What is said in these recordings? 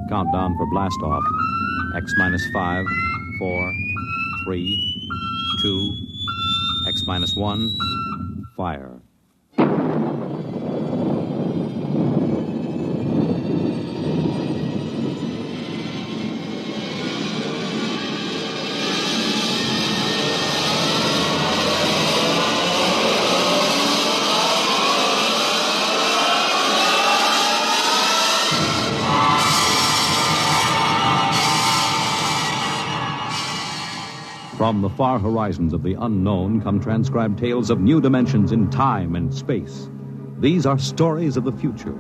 Countdown for blast off. X minus 5, 4, 3, 2, X minus 1, fire. From the far horizons of the unknown come transcribed tales of new dimensions in time and space. These are stories of the future,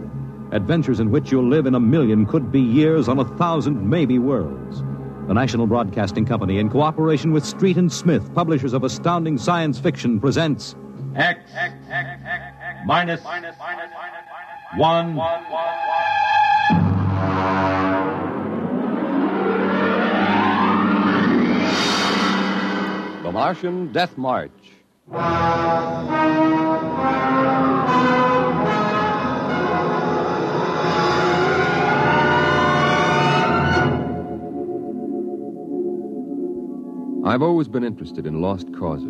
adventures in which you'll live in a million could-be years on 1,000 maybe worlds. The National Broadcasting Company, in cooperation with Street and Smith, publishers of astounding science fiction, presents X minus 1. The Martian Death March. I've always been interested in lost causes.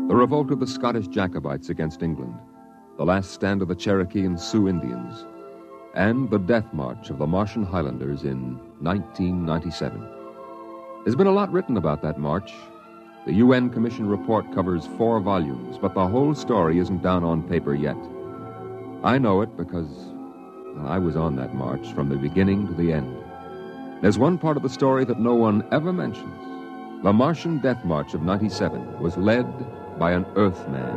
The revolt of the Scottish Jacobites against England, the last stand of the Cherokee and Sioux Indians, and the death march of the Martian Highlanders in 1997. There's been a lot written about that march. The UN Commission report covers 4 volumes, but the whole story isn't down on paper yet. I know it because I was on that march from the beginning to the end. There's one part of the story that no one ever mentions. The Martian Death March of 97 was led by an Earthman.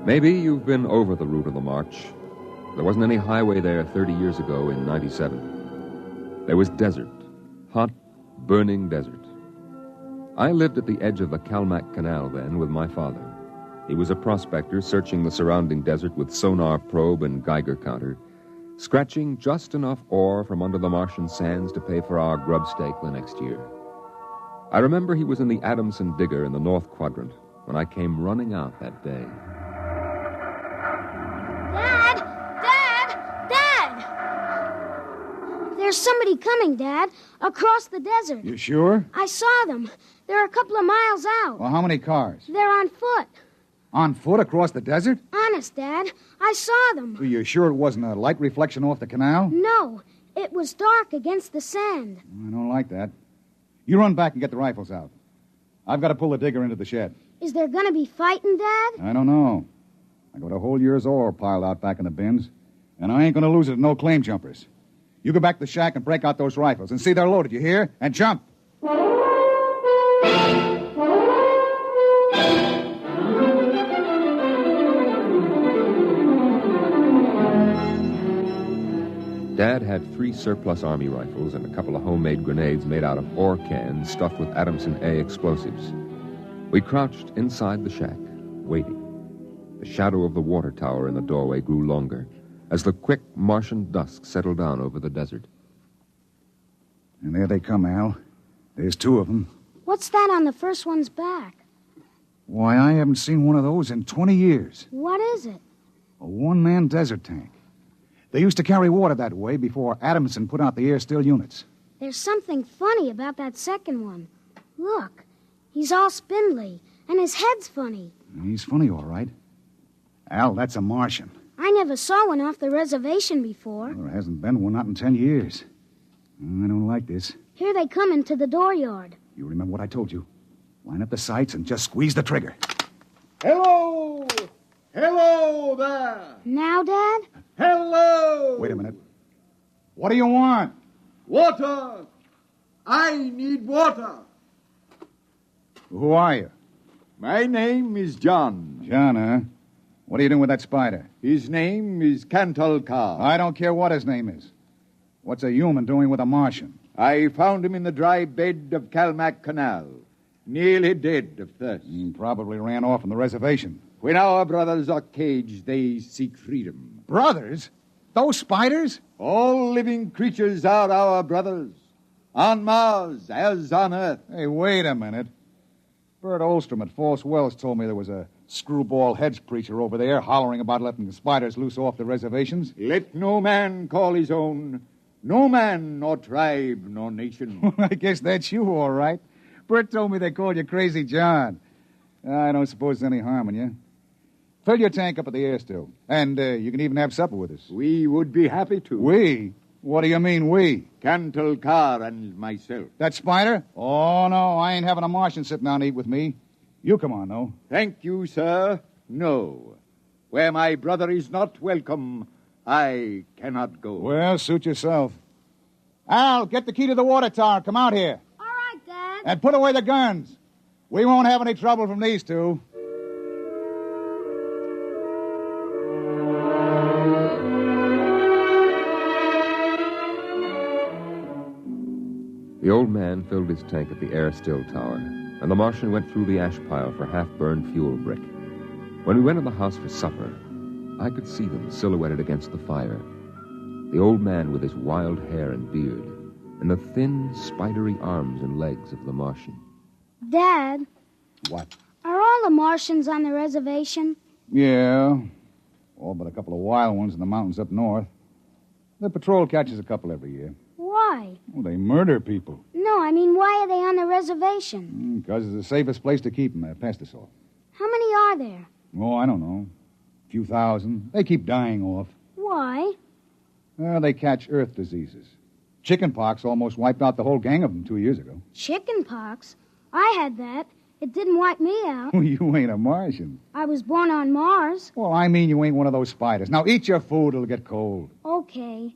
Maybe you've been over the route of the march. There wasn't any highway there 30 years ago in 97. There was desert, hot, burning desert. I lived at the edge of the Calmac Canal then with my father. He was a prospector searching the surrounding desert with sonar probe and Geiger counter, scratching just enough ore from under the Martian sands to pay for our grub stake the next year. I remember he was in the Adamson digger in the North Quadrant when I came running out that day. There's somebody coming, Dad, across the desert. You sure? I saw them. They're a couple of miles out. Well, how many cars? They're on foot. On foot across the desert? Honest, Dad. I saw them. Are you sure it wasn't a light reflection off the canal? No. It was dark against the sand. I don't like that. You run back and get the rifles out. I've got to pull the digger into the shed. Is there going to be fighting, Dad? I don't know. I got a whole year's ore piled out back in the bins, and I ain't going to lose it to no claim jumpers. You go back to the shack and break out those rifles and see they're loaded, you hear? And jump. Dad had 3 surplus Army rifles and a couple of homemade grenades made out of ore cans stuffed with Adamson A explosives. We crouched inside the shack, waiting. The shadow of the water tower in the doorway grew longer as the quick Martian dusk settled down over the desert. And there they come, Al. There's 2 of them. What's that on the first one's back? Why, I haven't seen one of those in 20 years. What is it? A one-man desert tank. They used to carry water that way before Adamson put out the air-still units. There's something funny about that second one. Look, he's all spindly, and his head's funny. He's funny, all right. Al, that's a Martian. I never saw one off the reservation before. Well, there hasn't been one, not in 10 years. I don't like this. Here they come into the dooryard. You remember what I told you. Line up the sights and just squeeze the trigger. Hello! Hello there! Now, Dad? Hello! Wait a minute. What do you want? Water! I need water. Who are you? My name is John. John, huh? What are you doing with that spider? His name is Cantalcar. I don't care what his name is. What's a human doing with a Martian? I found him in the dry bed of Calmac Canal, nearly dead of thirst. He probably ran off from the reservation. When our brothers are caged, they seek freedom. Brothers? Those spiders? All living creatures are our brothers, on Mars as on Earth. Hey, wait a minute. Bert Olstrom at False Wells told me there was a screwball heads preacher over there hollering about letting the spiders loose off the reservations. Let no man call his own. No man, nor tribe, nor nation. I guess that's you, all right. Bert told me they called you Crazy John. I don't suppose there's any harm in you. Fill your tank up at the air still. And you can even have supper with us. We would be happy to. We? What do you mean, we? Cantle Carr and myself. That spider? Oh, no, I ain't having a Martian sit down and eat with me. You come on, though. Thank you, sir. No. Where my brother is not welcome, I cannot go. Well, suit yourself. Al, get the key to the water tower. Come out here. All right, Dad. And put away the guns. We won't have any trouble from these two. The old man filled his tank at the air-still tower, and the Martian went through the ash pile for half-burned fuel brick. When we went in the house for supper, I could see them silhouetted against the fire. The old man with his wild hair and beard, and the thin, spidery arms and legs of the Martian. Dad, What? are all the Martians on the reservation? Yeah. All but a couple of wild ones in the mountains up north. The patrol catches a couple every year. Why? Well, they murder people. No, I mean, why are they on the reservation? Because it's the safest place to keep them. Past us all. How many are there? Oh, I don't know. A few thousand. They keep dying off. Why? They catch earth diseases. Chickenpox almost wiped out the whole gang of them 2 years ago. Chicken pox? I had that. It didn't wipe me out. You ain't a Martian. I was born on Mars. Well, I mean you ain't one of those spiders. Now eat your food. It'll get cold. Okay.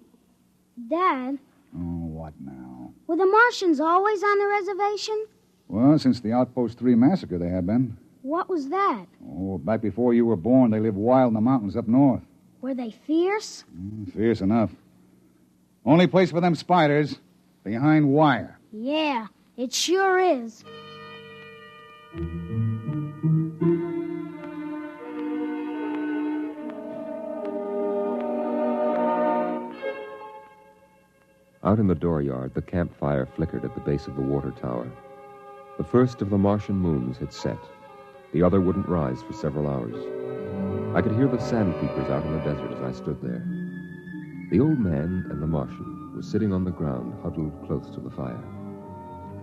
Dad, Oh, what now? were the Martians always on the reservation? Well, since the Outpost 3 massacre, they have been. What was that? Oh, back before you were born, they lived wild in the mountains up north. Were they fierce? Fierce enough. Only place for them spiders, behind wire. Yeah, it sure is. Out in the dooryard, the campfire flickered at the base of the water tower. The first of the Martian moons had set. The other wouldn't rise for several hours. I could hear the sandpeepers out in the desert as I stood there. The old man and the Martian were sitting on the ground, huddled close to the fire.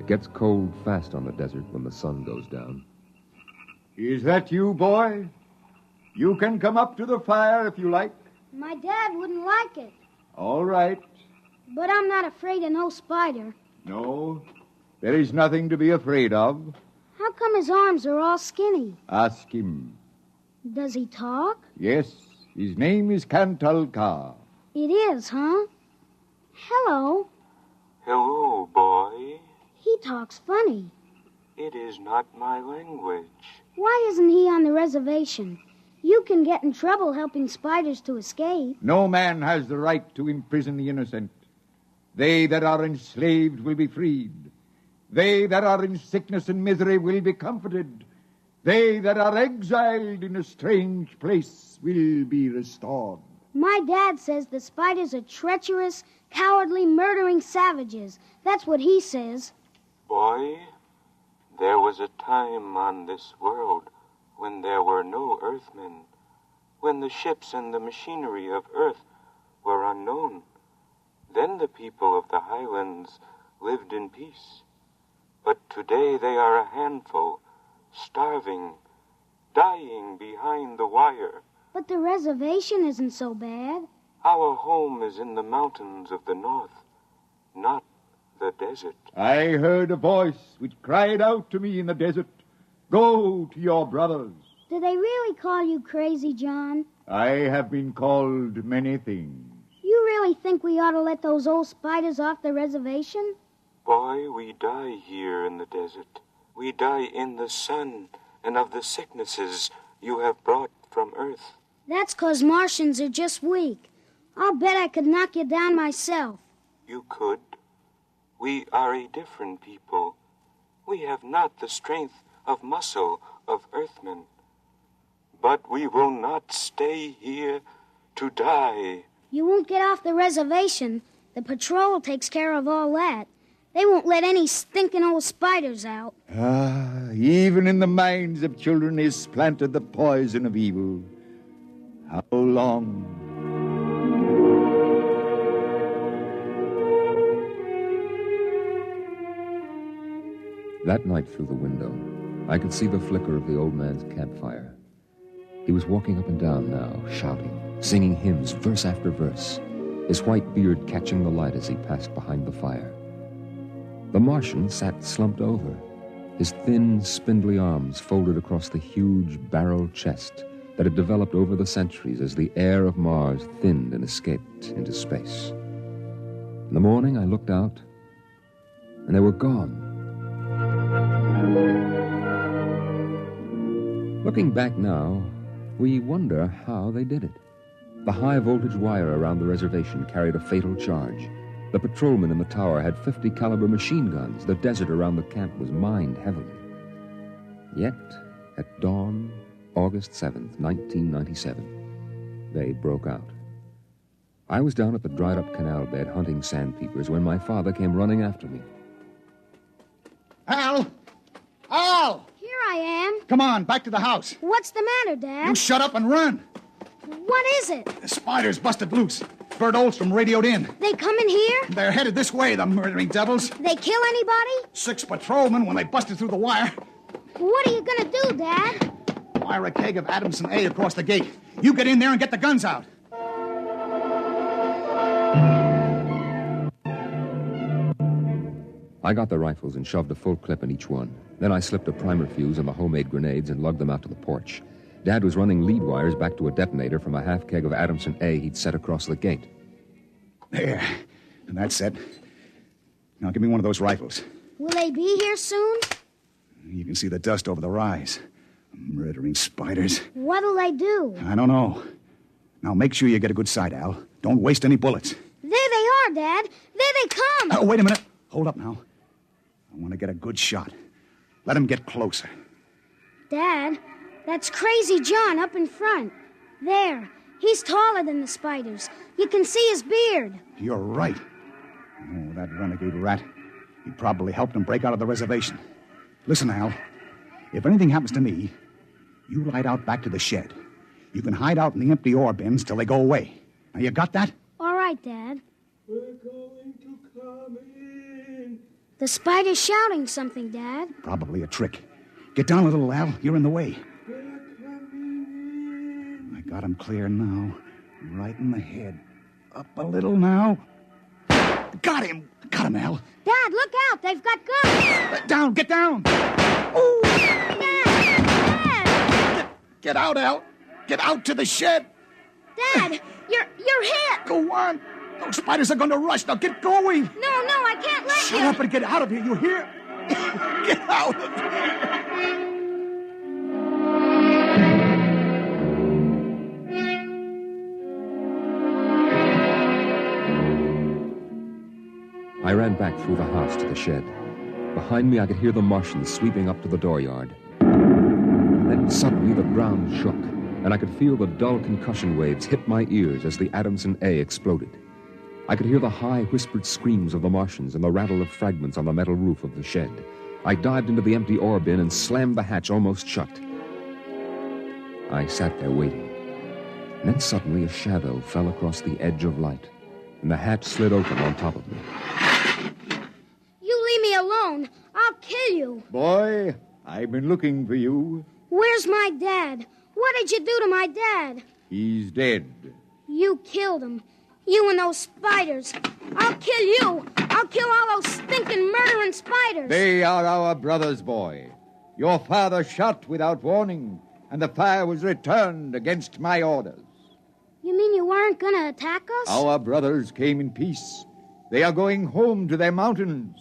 It gets cold fast on the desert when the sun goes down. Is that you, boy? You can come up to the fire if you like. My dad wouldn't like it. All right. But I'm not afraid of no spider. No, there is nothing to be afraid of. How come his arms are all skinny? Ask him. Does he talk? Yes, his name is Cantle Carr. It is, huh? Hello. Hello, boy. He talks funny. It is not my language. Why isn't he on the reservation? You can get in trouble helping spiders to escape. No man has the right to imprison the innocent. They that are enslaved will be freed. They that are in sickness and misery will be comforted. They that are exiled in a strange place will be restored. My dad says the spiders are treacherous, cowardly, murdering savages. That's what he says. Boy, there was a time on this world when there were no earthmen, when the ships and the machinery of earth were unknown. Then the people of the highlands lived in peace. But today they are a handful, starving, dying behind the wire. But the reservation isn't so bad. Our home is in the mountains of the north, not the desert. I heard a voice which cried out to me in the desert, "Go to your brothers." Do they really call you Crazy John? I have been called many things. You really think we ought to let those old spiders off the reservation? Boy, we die here in the desert. We die in the sun and of the sicknesses you have brought from earth. That's 'cause Martians are just weak. I'll bet I could knock you down myself. You could. We are a different people. We have not the strength of muscle of earthmen. But we will not stay here to die. You won't get off the reservation. The patrol takes care of all that. They won't let any stinking old spiders out. Ah, even in the minds of children is planted the poison of evil. How long? That night through the window, I could see the flicker of the old man's campfire. He was walking up and down now, shouting, singing hymns, verse after verse, his white beard catching the light as he passed behind the fire. The Martian sat slumped over, his thin, spindly arms folded across the huge barrel chest that had developed over the centuries as the air of Mars thinned and escaped into space. In the morning, I looked out, and they were gone. Looking back now, we wonder how they did it. The high-voltage wire around the reservation carried a fatal charge. The patrolmen in the tower had 50-caliber machine guns. The desert around the camp was mined heavily. Yet, at dawn, August 7th, 1997, they broke out. I was down at the dried-up canal bed hunting sandpeepers when my father came running after me. Al! Al! Here I am. Come on, back to the house. What's the matter, Dad? You shut up and run. What is it? The spiders busted loose. Bert Olstrom radioed in. They come in here? They're headed this way, the murdering devils. They kill anybody? 6 patrolmen when they busted through the wire. What are you gonna do, Dad? Fire a keg of Adamson A across the gate. You get in there and get the guns out. I got the rifles and shoved a full clip in each one. Then I slipped a primer fuse in the homemade grenades and lugged them out to the porch. Dad was running lead wires back to a detonator from a half keg of Adamson A he'd set across the gate. There. And that's it. Now give me one of those rifles. Will they be here soon? You can see the dust over the rise. Murdering spiders. What'll they do? I don't know. Now make sure you get a good sight, Al. Don't waste any bullets. There they are, Dad. There they come. Oh, wait a minute. Hold up now. I want to get a good shot. Let him get closer. Dad, that's Crazy John up in front. There. He's taller than the spiders. You can see his beard. You're right. Oh, that renegade rat. He probably helped him break out of the reservation. Listen, Al. If anything happens to me, you ride out back to the shed. You can hide out in the empty ore bins till they go away. Now, you got that? All right, Dad. We're going to come in. The spider's shouting something, Dad. Probably a trick. Get down a little, Al. You're in the way. We're coming in. I got him clear now. Right in the head. Up a little now. Got him! Got him, Al. Dad, look out! They've got guns! Down! Get down! Oh! Dad! Get out, Al! Get out to the shed! Dad, you're hit! Go on! Those spiders are going to rush. Now get going! No, I can't let you! Shut up and get out of here, you hear? Get out of here! I ran back through the house to the shed. Behind me, I could hear the Martians sweeping up to the dooryard. Then suddenly the ground shook, and I could feel the dull concussion waves hit my ears as the Adamson A exploded. I could hear the high, whispered screams of the Martians and the rattle of fragments on the metal roof of the shed. I dived into the empty ore bin and slammed the hatch almost shut. I sat there waiting. And then suddenly a shadow fell across the edge of light, and the hatch slid open on top of me. You leave me alone. I'll kill you. Boy, I've been looking for you. Where's my dad? What did you do to my dad? He's dead. You killed him. You and those spiders. I'll kill you. I'll kill all those stinking murdering spiders. They are our brothers, boy. Your father shot without warning, and the fire was returned against my orders. You mean you weren't going to attack us? Our brothers came in peace. They are going home to their mountains.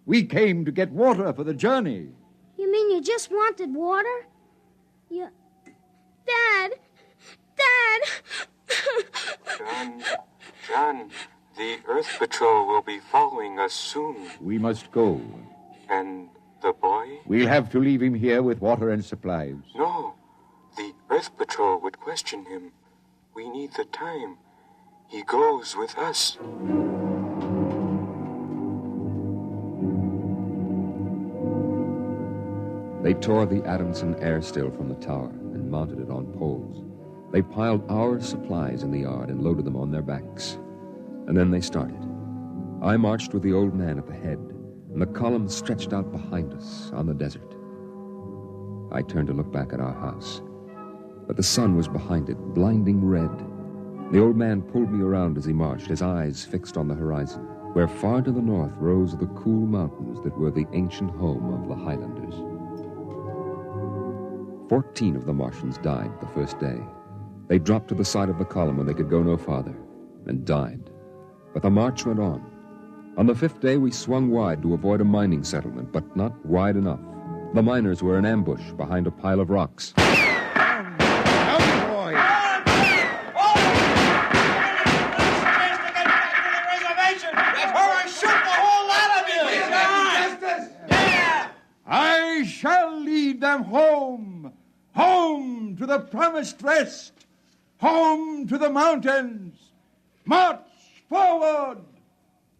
We came to get water for the journey. You mean you just wanted water? You... Dad! John, the Earth Patrol will be following us soon. We must go. And the boy? We'll have to leave him here with water and supplies. No, the Earth Patrol would question him. We need the time. He goes with us. They tore the Adamson air still from the tower and mounted it on poles. They piled our supplies in the yard and loaded them on their backs. And then they started. I marched with the old man at the head, and the column stretched out behind us on the desert. I turned to look back at our house, but the sun was behind it, blinding red. The old man pulled me around as he marched, his eyes fixed on the horizon, where far to the north rose the cool mountains that were the ancient home of the Highlanders. 14 of the Martians died the first day. They dropped to the side of the column when they could go no farther, and died. But the march went on. On the 5th day, we swung wide to avoid a mining settlement, but not wide enough. The miners were in ambush behind a pile of rocks. I shall lead them home, home to the promised rest, home to the mountains. March forward!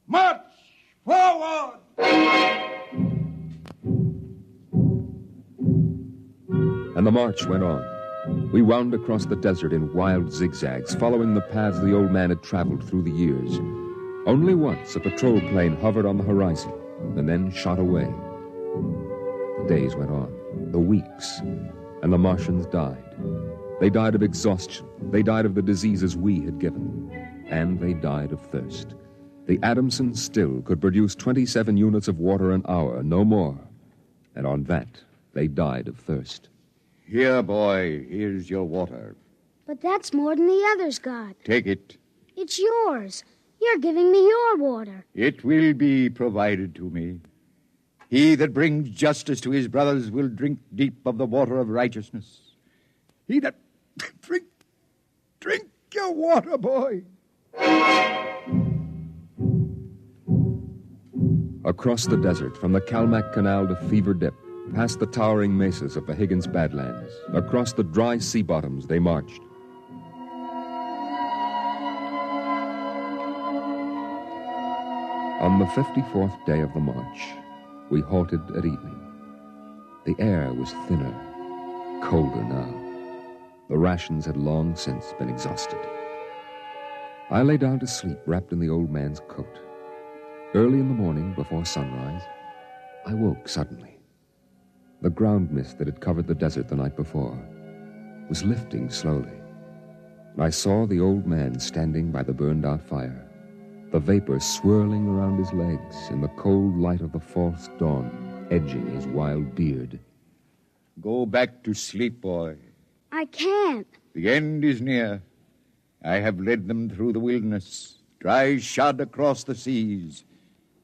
March forward! And the march went on. We wound across the desert in wild zigzags, following the paths the old man had traveled through the years. Only once a patrol plane hovered on the horizon and then shot away. The days went on, the weeks, and the Martians died. They died of exhaustion. They died of the diseases we had given. And they died of thirst. The Adamson still could produce 27 units of water an hour, no more. And on that, they died of thirst. Here, boy, here's your water. But that's more than the others got. Take it. It's yours. You're giving me your water. It will be provided to me. He that brings justice to his brothers will drink deep of the water of righteousness. He that... Drink your water, boy. Across the desert, from the Kalmak Canal to Fever Dip, past the towering mesas of the Higgins Badlands, across the dry sea bottoms they marched. On the 54th day of the march, we halted at evening. The air was thinner, colder now. The rations had long since been exhausted. I lay down to sleep wrapped in the old man's coat. Early in the morning, before sunrise, I woke suddenly. The ground mist that had covered the desert the night before was lifting slowly. And I saw the old man standing by the burned-out fire, the vapor swirling around his legs in the cold light of the false dawn, edging his wild beard. Go back to sleep, boy. I can't. The end is near. I have led them through the wilderness, dry shod across the seas,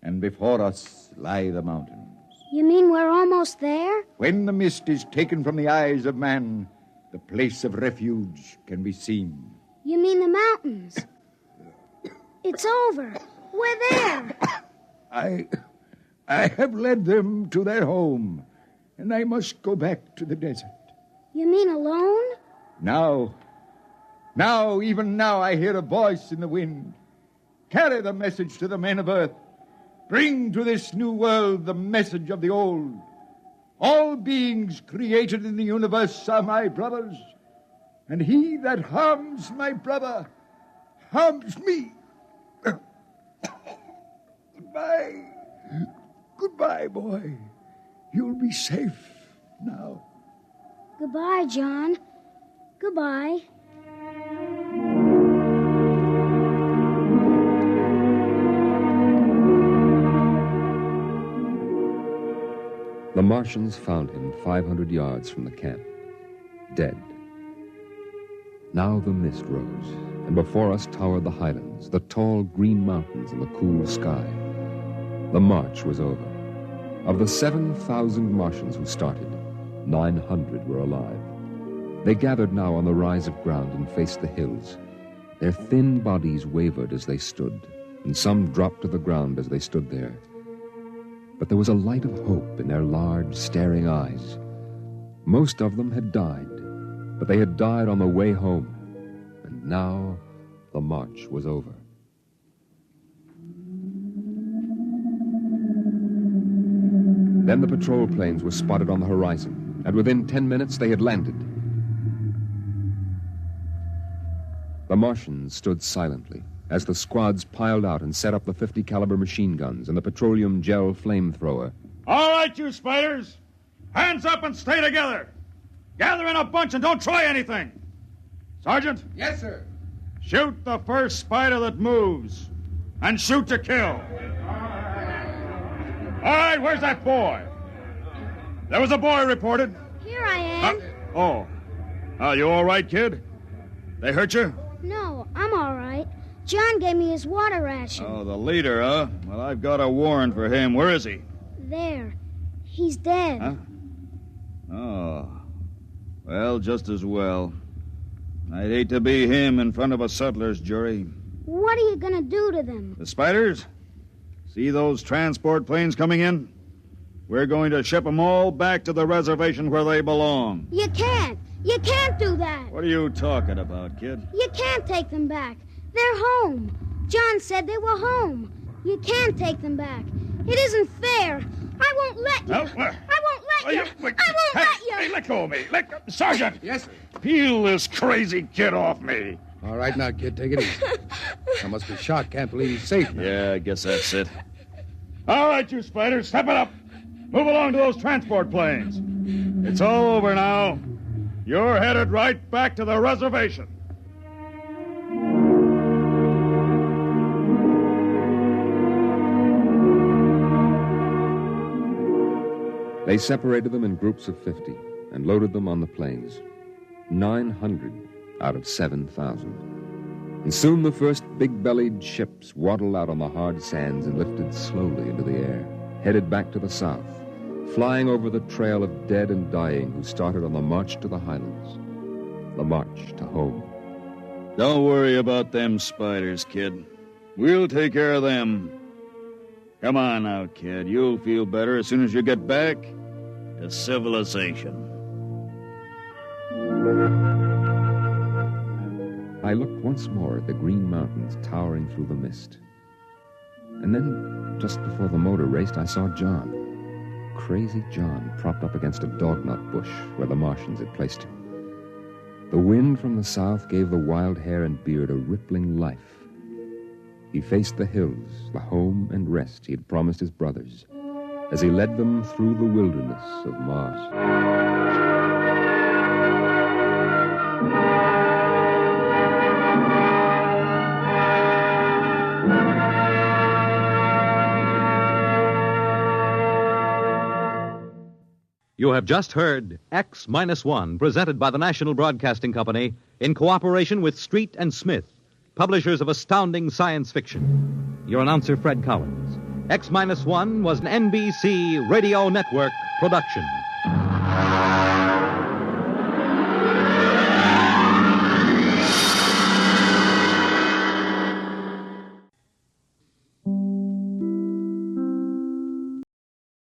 and before us lie the mountains. You mean we're almost there? When the mist is taken from the eyes of man, the place of refuge can be seen. You mean the mountains? It's over. We're there. I have led them to their home, and I must go back to the desert. You mean alone? Even now, I hear a voice in the wind. Carry the message to the men of earth. Bring to this new world the message of the old. All beings created in the universe are my brothers, and he that harms my brother harms me. Goodbye. Goodbye, boy. You'll be safe now. Goodbye, John. Goodbye. The Martians found him 500 yards from the camp, dead. Now the mist rose, and before us towered the highlands, the tall green mountains and the cool sky. The march was over. Of the 7,000 Martians who started, 900 were alive. They gathered now on the rise of ground and faced the hills. Their thin bodies wavered as they stood, and some dropped to the ground as they stood there. But there was a light of hope in their large, staring eyes. Most of them had died, but they had died on the way home, and now the march was over. Then the patrol planes were spotted on the horizon, and within 10 minutes they had landed. The Martians stood silently as the squads piled out and set up the 50 caliber machine guns and the petroleum gel flamethrower. All right, you spiders. Hands up and stay together. Gather in a bunch and don't try anything. Sergeant? Yes, sir. Shoot the first spider that moves. And shoot to kill. All right, where's that boy? There was a boy reported. Here I am. You all right, kid? They hurt you? No, I'm all right. John gave me his water ration. Oh, the leader, huh? Well, I've got a warrant for him. Where is he? There. He's dead. Huh? Oh. Well, just as well. I'd hate to be him in front of a settler's jury. What are you going to do to them? The spiders? See those transport planes coming in? We're going to ship them all back to the reservation where they belong. You can't. You can't do that. What are you talking about, kid? You can't take them back. They're home. John said they were home. You can't take them back. It isn't fair. I won't let you. No, I won't let you. I won't let you. Hey, let go of me. Sergeant! Yes, sir. Peel this crazy kid off me. All right, now, kid, take it easy. I must be shot. Can't believe he's safe now. Yeah, I guess that's it. All right, you spiders, step it up. Move along to those transport planes. It's all over now. You're headed right back to the reservation. They separated them in groups of 50 and loaded them on the planes. 900 out of 7,000. And soon the first big-bellied ships waddled out on the hard sands and lifted slowly into the air, headed back to the south, flying over the trail of dead and dying who started on the march to the highlands, the march to home. Don't worry about them spiders, kid. We'll take care of them. Come on now, kid. You'll feel better as soon as you get back to civilization. I looked once more at the green mountains towering through the mist. And then, just before the motor raced, I saw John. Crazy John, propped up against a dognut bush where the Martians had placed him. The wind from the south gave the wild hair and beard a rippling life. He faced the hills, the home and rest he had promised his brothers, as he led them through the wilderness of Mars. You have just heard X-1, presented by the National Broadcasting Company in cooperation with Street and Smith, publishers of astounding science fiction. Your announcer, Fred Collins. X-1 was an NBC Radio Network production.